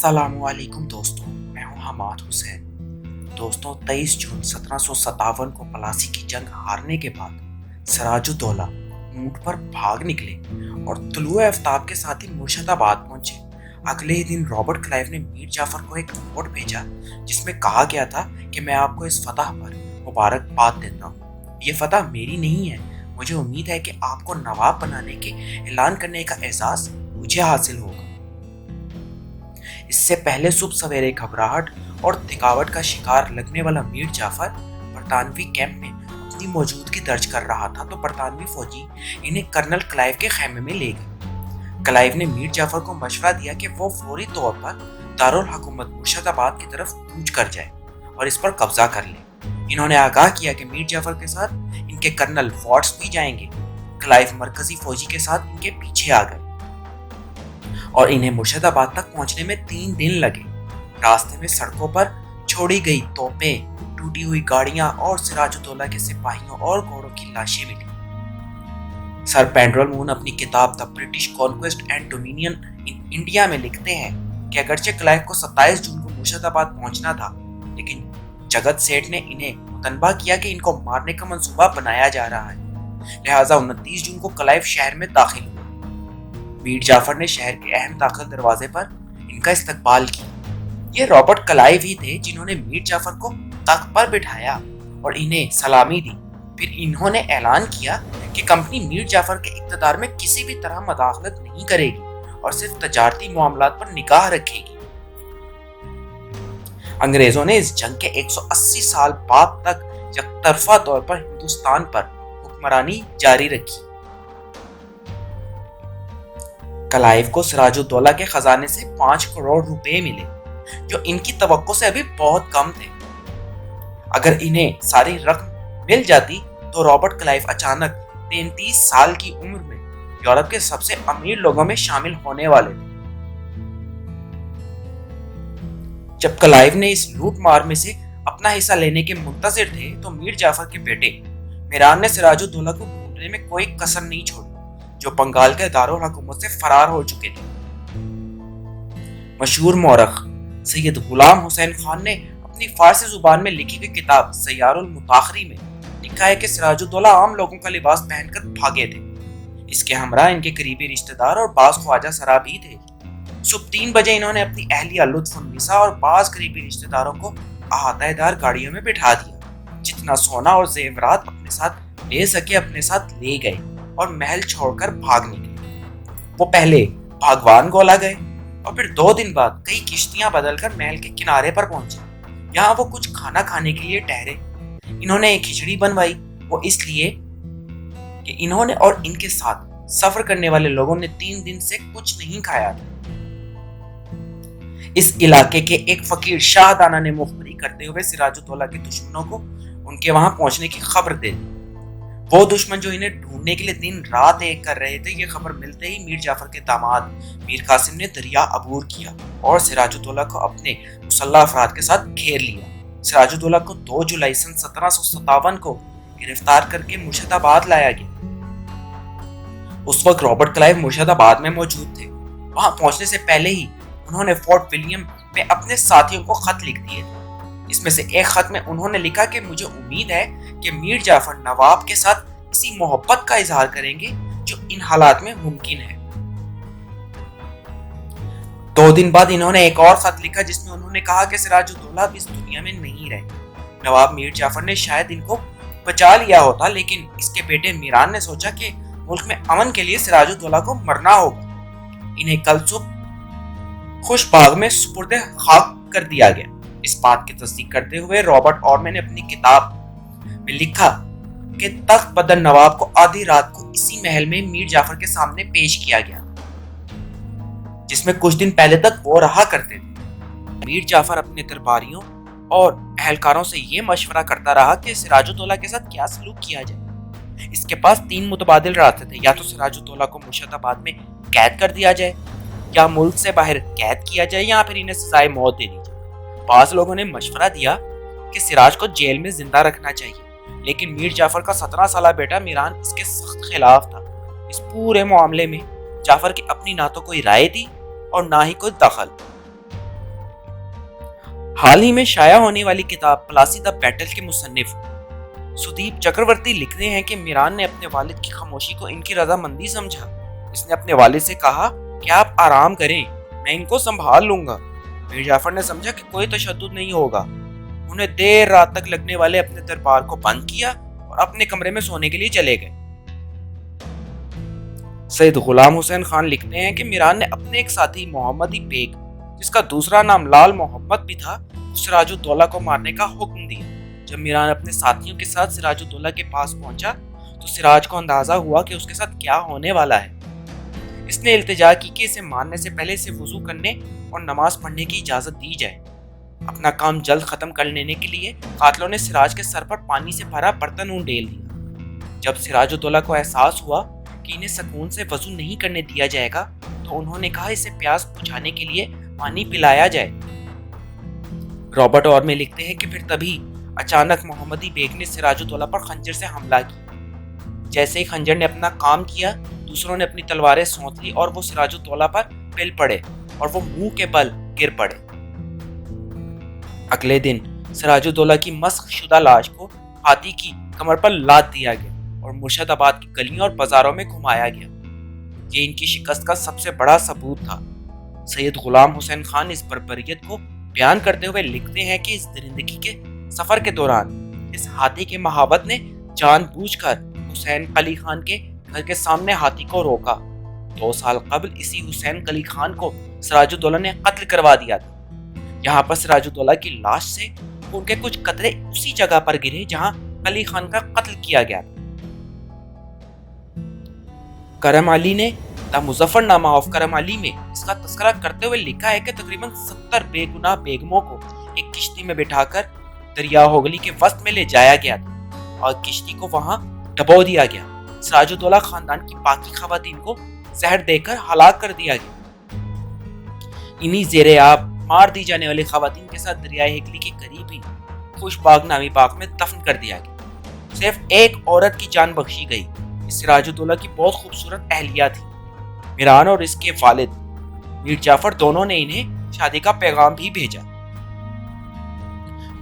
السلام علیکم دوستوں، میں ہوں حماد حسین۔ دوستوں، 23 جون 1757 کو پلاسی کی جنگ ہارنے کے بعد سراج الدولہ اونٹ پر بھاگ نکلے اور طلوع آفتاب کے ساتھ ہی مرشد آباد پہنچے۔ اگلے ہی دن رابرٹ کلائیو نے میر جعفر کو ایک نوٹ بھیجا جس میں کہا گیا تھا کہ میں آپ کو اس فتح پر مبارکباد دیتا ہوں۔ یہ فتح میری نہیں ہے، مجھے امید ہے کہ آپ کو نواب بنانے کے اعلان کرنے کا اعزاز مجھے حاصل ہوگا۔ اس سے پہلے صبح سویرے گھبراہٹ اور تھکاوٹ کا شکار لگنے والا میر جعفر برطانوی کیمپ میں اپنی موجودگی درج کر رہا تھا تو برطانوی فوجی انہیں کرنل کلائیو کے خیمے میں لے گئے۔ کلائیو نے میر جعفر کو مشورہ دیا کہ وہ فوری طور پر دارالحکومت مرشد آباد کی طرف کوچ کر جائے اور اس پر قبضہ کر لے۔ انہوں نے آگاہ کیا کہ میر جعفر کے ساتھ ان کے کرنل واٹس بھی جائیں گے۔ کلائیو مرکزی فوجی کے ساتھ ان کے پیچھے آ گئے اور انہیں مرشد آباد تک پہنچنے میں 3 دن لگے۔ راستے میں سڑکوں پر چھوڑی گئی توپیں، ٹوٹی ہوئی گاڑیاں اور سراج الدولہ کے سپاہیوں اور گھوڑوں کی لاشیں ملی۔ سر پینڈرل مون اپنی کتاب the British conquest and dominion in India میں لکھتے ہیں کہ اگرچہ کلائیو کو 27 جون کو مرشد آباد پہنچنا تھا، لیکن جگت سیٹھ نے انہیں متنبہ کیا کہ ان کو مارنے کا منصوبہ بنایا جا رہا ہے، لہٰذا 29 جون کو کلائیو شہر میں داخل ہوئے۔ میر جعفر نے شہر کے اہم داخل دروازے پر ان کا استقبال کیا۔ یہ رابرٹ کلائیو ہی تھے جنہوں نے میر جعفر کو تخت پر بٹھایا اور انہیں سلامی دی۔ پھر انہوں نے اعلان کیا کہ کمپنی میر جعفر کے اقتدار میں کسی بھی طرح مداخلت نہیں کرے گی اور صرف تجارتی معاملات پر نگاہ رکھے گی۔ انگریزوں نے اس جنگ کے 180 سال بعد تک یک طرفہ طور پر ہندوستان پر حکمرانی جاری رکھی۔ کلائیو کو سراج الدولہ کے خزانے سے 5 کروڑ روپے ملے، جو ان کی توقع سے ابھی بہت کم تھے۔ اگر انہیں ساری رقم مل جاتی تو رابرٹ کلائیو اچانک 33 سال کی عمر میں یورپ کے سب سے امیر لوگوں میں شامل ہونے والے تھے۔ جب کلائیو نے اس لوٹ مار میں سے اپنا حصہ لینے کے منتظر تھے تو میر جعفر کے بیٹے میران نے سراج الدولہ کو ڈھونڈنے میں کوئی کسر نہیں چھوڑی، جو بنگال کے دارالحکومت سے فرار ہو چکے تھے۔ مشہور مورخ سید غلام حسین خان نے اپنی فارسی زبان میں لکھی گئی کتاب سیار المتاخری میں لکھا ہے کہ سراج الدولہ عام لوگوں کا لباس پہن کر بھاگے تھے۔ اس کے ہمراہ ان کے قریبی رشتہ دار اور بعض خواجہ سرا بھی تھے۔ صبح 3 بجے انہوں نے اپنی اہلیہ لطف النساء اور بعض قریبی رشتہ داروں کو احاطہ دار گاڑیوں میں بٹھا دیا۔ جتنا سونا اور زیورات اپنے ساتھ لے سکے اپنے ساتھ لے گئے اور محل چھوڑ کر بھاگ نکلے۔ وہ پہلے بھاگوان گولا گئے اور پھر 2 دن بعد کئی کشتیاں بدل کر محل کے کنارے پر پہنچے۔ یہاں وہ کچھ کھانا کھانے کے لیے ٹھہرے۔ انہوں نے ایک کھچڑی بنوائی، وہ اس لیے کہ انہوں نے اور ان کے ساتھ سفر کرنے والے لوگوں نے 3 دن سے کچھ نہیں کھایا تھا۔ اس علاقے کے ایک فقیر شاہ دانا نے مخبری کرتے ہوئے سراج الدولہ کے دشمنوں کو ان کے وہاں پہنچنے کی خبر دے دی۔ وہ دشمن جو انہیں ڈھونڈنے کے لیے دن رات ایک کر رہے تھے، یہ خبر ملتے ہی میر جعفر کے داماد میر قاسم نے دریا عبور کیا اور سراج الدولہ کو اپنے مسلح افراد کے ساتھ گھیر لیا۔ سراج الدولہ کو 2 جولائی سن 1757 کو گرفتار کر کے مرشد آباد لایا گیا۔ اس وقت رابرٹ کلائیو مرشد آباد میں موجود تھے۔ وہاں پہنچنے سے پہلے ہی انہوں نے فورٹ ولیم میں اپنے ساتھیوں کو خط لکھ دیے تھے۔ اس میں سے ایک خط میں انہوں نے لکھا کہ مجھے امید ہے کہ میر جعفر نواب کے ساتھ اسی محبت کا اظہار کریں گے جو ان حالات میں ممکن ہے۔ 2 دن بعد انہوں نے ایک اور خط لکھا جس میں انہوں نے کہا کہ سراج الدولہ اب اس دنیا میں نہیں رہے۔ نواب میر جعفر نے شاید ان کو بچا لیا ہوتا، لیکن اس کے بیٹے میران نے سوچا کہ ملک میں امن کے لیے سراج الدولہ کو مرنا ہوگا۔ انہیں کل صبح خوش باغ میں سپرد خاک کر دیا گیا۔ اس بات کی تصدیق کرتے ہوئے رابرٹ اورمن نے اپنی کتاب میں لکھا کہ تخت بدر نواب کو آدھی رات کو اسی محل میں میر جعفر کے سامنے پیش کیا گیا، جس میں کچھ دن پہلے تک وہ رہا کرتے تھے۔ میر جعفر اپنے درباریوں اور اہلکاروں سے یہ مشورہ کرتا رہا کہ سراج الدولہ کے ساتھ کیا سلوک کیا جائے۔ اس کے پاس 3 متبادل راستے تھے، یا تو سراج الدولہ کو مرشد آباد میں قید کر دیا جائے، یا ملک سے باہر قید کیا جائے، یا پھر انہیں سزائے موت دے دی جائے۔ بعض لوگوں نے مشورہ دیا کہ سراج کو جیل میں زندہ رکھنا چاہیے، لیکن میر جعفر کا 17 سالہ بیٹا میران اس کے سخت خلاف تھا۔ اس پورے معاملے میں جعفر کی اپنی نہ تو کوئی رائے تھی اور نہ ہی کوئی دخل۔ حال ہی میں شائع ہونے والی کتاب پلاسی دا بیٹل کے مصنف سدیپ چکرورتی لکھتے ہیں کہ میران نے اپنے والد کی خاموشی کو ان کی رضامندی سمجھا۔ اس نے اپنے والد سے کہا کہ آپ آرام کریں، میں ان کو سنبھال لوں گا۔ میر جعفر نے سمجھا کہ کوئی تشدد نہیں ہوگا۔ انہیں دیر رات تک لگنے والے اپنے دربار کو بند کیا اور اپنے کمرے میں سونے کے لیے چلے گئے۔ سید غلام حسین خان لکھتے ہیں کہ میران نے اپنے ایک ساتھی محمد بیگ، جس کا دوسرا نام لال محمد بھی تھا، سراج الدولہ کو مارنے کا حکم دیا۔ جب میران اپنے ساتھیوں کے ساتھ سراج الدولہ کے پاس پہنچا تو سراج کو اندازہ ہوا کہ اس کے ساتھ کیا ہونے والا ہے۔ اس نے التجا کی کہ اسے مارنے سے پہلے اسے وضو کرنے اور نماز پڑھنے کی اجازت دی جائے۔ اپنا کام جلد ختم کر لینے کے لیے قاتلوں نے سراج کے سر پر پانی سے بھرا برتن انڈیل دیا۔ جب سراج الدولہ کو احساس ہوا کہ انہیں سکون سے وضو نہیں کرنے دیا جائے گا تو انہوں نے کہا اسے پیاس بجھانے کے لیے پانی پلایا جائے۔ رابرٹ اور میں لکھتے ہیں کہ پھر تبھی اچانک محمدی بیگ نے سراج الدولہ پر خنجر سے حملہ کیا۔ جیسے ہی خنجر نے اپنا کام کیا، دوسروں نے اپنی تلواریں سونت لی اور وہ سراج الدولہ پر پل پڑے اور وہ منہ کے بل گر پڑے۔ اگلے دن سراج الدولہ کی مسخ شدہ لاش کو ہاتھی کی کمر پر لاد دیا گیا اور مرشد آباد کی گلیوں اور بازاروں میں گھمایا گیا۔ یہ ان کی شکست کا سب سے بڑا ثبوت تھا۔ سید غلام حسین خان اس بربریت کو بیان کرتے ہوئے لکھتے ہیں کہ اس درندگی کے سفر کے دوران اس ہاتھی کے مہابت نے جان بوجھ کر حسین قلی خان کے گھر کے سامنے ہاتھی کو روکا۔ 2 سال قبل اسی حسین قلی خان کو سراج الدولہ نے قتل کروا دیا تھا۔ یہاں پر سراج الدولہ کی لاش سے خون کے کچھ قطرے اسی جگہ پر گرے جہاں قلی خان کا قتل کیا گیا تھا۔ کرم علی نے دا مظفر نامہ آف کرم علی میں اس کا تذکرہ کرتے ہوئے لکھا ہے کہ تقریباً 70 بے گناہ بیگموں کو ایک کشتی میں بٹھا کر دریا ہوگلی کے وسط میں لے جایا گیا تھا اور کشتی کو وہاں ڈبو دیا گیا۔ سراج الدولہ خاندان کی باقی خواتین کو زہر دے کر ہلاک کر دیا گیا۔ انہی زیر آب مار دی جانے والی خواتین کے ساتھ دریائے ہگلی کے قریب ہی خوش باغ نامی باغ میں دفن کر دیا گیا۔ صرف ایک عورت کی جان بخشی گئی۔ سراج الدولہ کی بہت خوبصورت اہلیہ تھی۔ میران اور اس کے والد میر جعفر دونوں نے انہیں شادی کا پیغام بھی بھیجا۔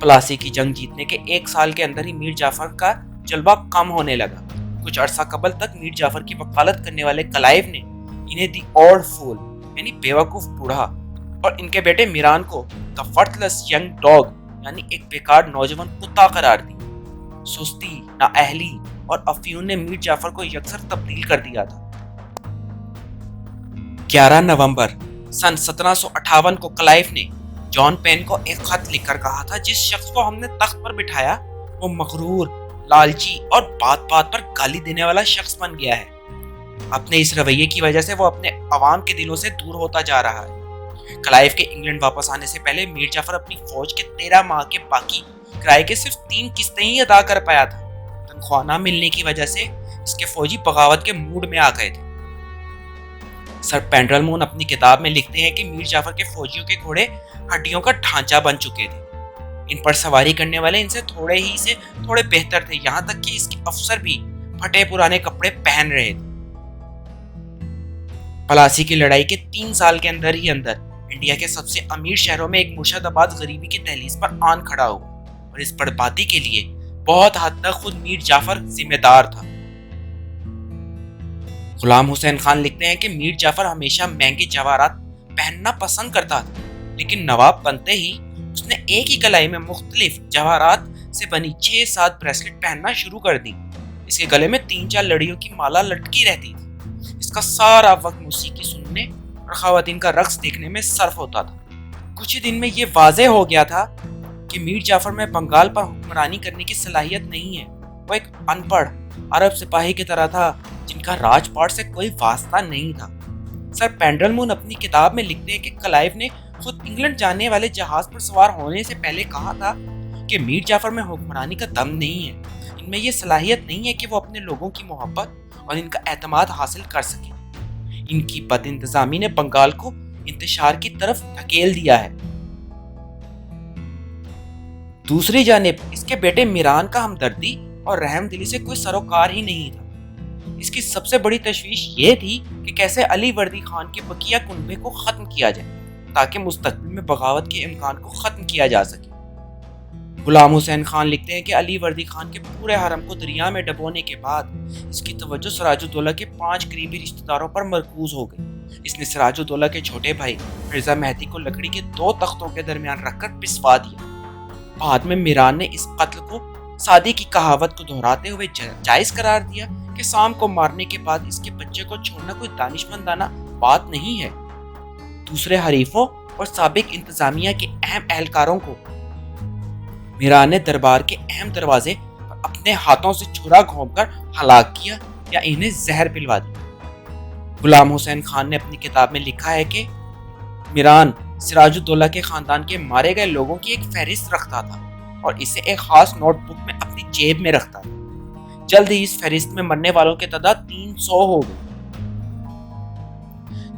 پلاسی کی جنگ جیتنے کے 1 سال کے اندر ہی میر جعفر کا جلوہ کم ہونے لگا۔ کچھ عرصہ قبل تک میر جعفر کی وکالت کرنے والے کلائیو نے انہیں دی اولڈ فول یعنی بیوقوف بوڑھا اور ان کے بیٹے میران کو دا ورتھلیس ینگ ڈاگ یعنی ایک بیکار نوجوان کتا قرار دی۔ سستی، نااہلی اور افیون نے میر جعفر کو یکسر تبدیل کر دیا تھا۔ 11 نومبر سن 1758 کو کلائیو نے جان پین کو ایک خط لکھ کر کہا تھا جس شخص کو ہم نے تخت پر بٹھایا وہ مغرور، لالچی اور بات بات پر گالی دینے والا شخص بن گیا ہے۔ اپنے اس رویے کی وجہ سے وہ اپنے عوام کے دلوں سے دور ہوتا جا رہا ہے۔ کلائیو کے انگلینڈ واپس آنے سے پہلے میر جعفر اپنی فوج کے 13 ماہ کے باقی کرائے کے صرف 3 قسطیں ہی ادا کر پایا تھا۔ تنخواہ نہ ملنے کی وجہ سے اس کے فوجی بغاوت کے موڈ میں آ گئے تھے۔ سر پینڈرل مون اپنی کتاب میں لکھتے ہیں کہ میر جعفر کے فوجیوں کے گھوڑے ہڈیوں کا ڈھانچہ بن چکے تھے۔ ان پر سواری کرنے والے ان سے تھوڑے بہتر تھے، یہاں تک کہ اس کے افسر بھی پھٹے پرانے کپڑے پہن رہے تھے۔ پلاسی کی لڑائی کے 3 سال کے اندر ہی انڈیا کے سب سے امیر شہروں میں ایک مرشد آباد غریبی کی دہلیز پر آن کھڑا ہوا اور اس بربادی کے لیے بہت حد تک خود میر جعفر ذمہ دار تھا۔ غلام حسین خان لکھتے ہیں کہ میر جعفر ہمیشہ مہنگے جواہرات پہننا پسند کرتا تھا، لیکن نواب بنتے ہی اس نے ایک ہی کلائی میں مختلف جواہرات سے بنی 6-7 بریسلٹ پہننا شروع کر دی۔ اس کے گلے میں 3-4 لڑیوں کی مالا لٹکی رہتی تھی۔ اس کا سارا وقت موسیقی سننے اور خواتین کا رقص دیکھنے میں صرف ہوتا تھا۔ کچھ ہی دن میں یہ واضح ہو گیا تھا کہ میر جعفر میں بنگال پر حکمرانی کرنے کی صلاحیت نہیں ہے۔ وہ ایک ان پڑھ عرب سپاہی کی طرح تھا جن کا راج پاٹ سے کوئی واسطہ نہیں تھا۔ سر پینڈرل مون اپنی کتاب میں لکھتے ہیں کہ کلائیو نے خود انگلینڈ جانے والے جہاز پر سوار ہونے سے پہلے کہا تھا کہ میر جعفر میں حکمرانی کا دم نہیں ہے، ان میں یہ صلاحیت نہیں ہے کہ وہ اپنے لوگوں کی محبت اور ان کا اعتماد حاصل کر سکیں۔ ان کی بد انتظامی نے بنگال کو انتشار کی طرف دھکیل دیا ہے۔ دوسری جانب اس کے بیٹے میران کا ہمدردی اور رحم دلی سے کوئی سروکار ہی نہیں تھا۔ اس کی سب سے بڑی تشویش یہ تھی کہ کیسے علی وردی خان کے بقیہ کنبے کو ختم کیا جائے۔ تاکہ مستقبل میں بغاوت کے امکان کو ختم کیا جا سکے۔ غلام حسین خان لکھتے ہیں کہ علی وردی خان کے پورے حرم کو دریا میں ڈبونے کے بعد اس کی توجہ سراج الدولہ کے 5 قریبی رشتہ داروں پر مرکوز ہو گئی۔ اس نے سراج الدولہ کے چھوٹے بھائی مرزا مہدی کو لکڑی کے 2 تختوں کے درمیان رکھ کر پسوا دیا۔ بعد میں میران نے اس قتل کو سعدی کی کہاوت کو دہراتے ہوئے جائز قرار دیا کہ سام کو مارنے کے بعد اس کے بچے کو چھوڑنا کوئی دانشمندانہ بات نہیں ہے۔ دوسرے حریفوں اور سابق انتظامیہ کے اہم اہلکاروں کو میران نے دربار کے اہم دروازے پر اپنے ہاتھوں سے چھرا گھونپ کر ہلاک کیا یا انہیں زہر پلوا دیا۔ غلام حسین خان نے اپنی کتاب میں لکھا ہے کہ میران سراج الدولہ کے خاندان کے مارے گئے لوگوں کی ایک فہرست رکھتا تھا اور اسے ایک خاص نوٹ بک میں اپنی جیب میں رکھتا تھا۔ جلد ہی اس فہرست میں مرنے والوں کی تعداد 300 ہو گئی۔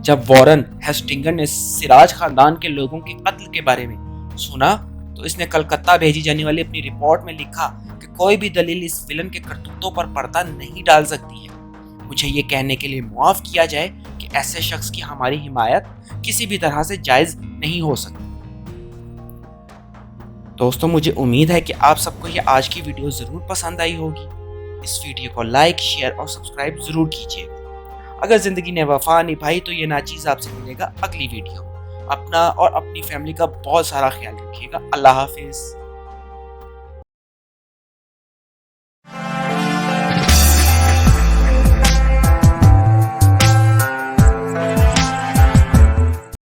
جب وارن ہیسٹنگر نے سراج خاندان کے لوگوں کے قتل کے بارے میں سنا تو اس نے کلکتہ بھیجی جانے والی اپنی رپورٹ میں لکھا کہ کوئی بھی دلیل اس ویلن کے کرتوتوں پر پردہ نہیں ڈال سکتی ہے۔ مجھے یہ کہنے کے لیے معاف کیا جائے کہ ایسے شخص کی ہماری حمایت کسی بھی طرح سے جائز نہیں ہو سکتی۔ دوستوں، مجھے امید ہے کہ آپ سب کو یہ آج کی ویڈیو ضرور پسند آئی ہوگی۔ اس ویڈیو کو لائک، شیئر اور سبسکرائب ضرور کیجیے گا۔ اگر زندگی نے وفا نبھائی تو یہ ناچیز آپ سے ملے گا اگلی ویڈیو۔ اپنا اور اپنی فیملی کا بہت سارا خیال رکھیے گا۔ اللہ حافظ۔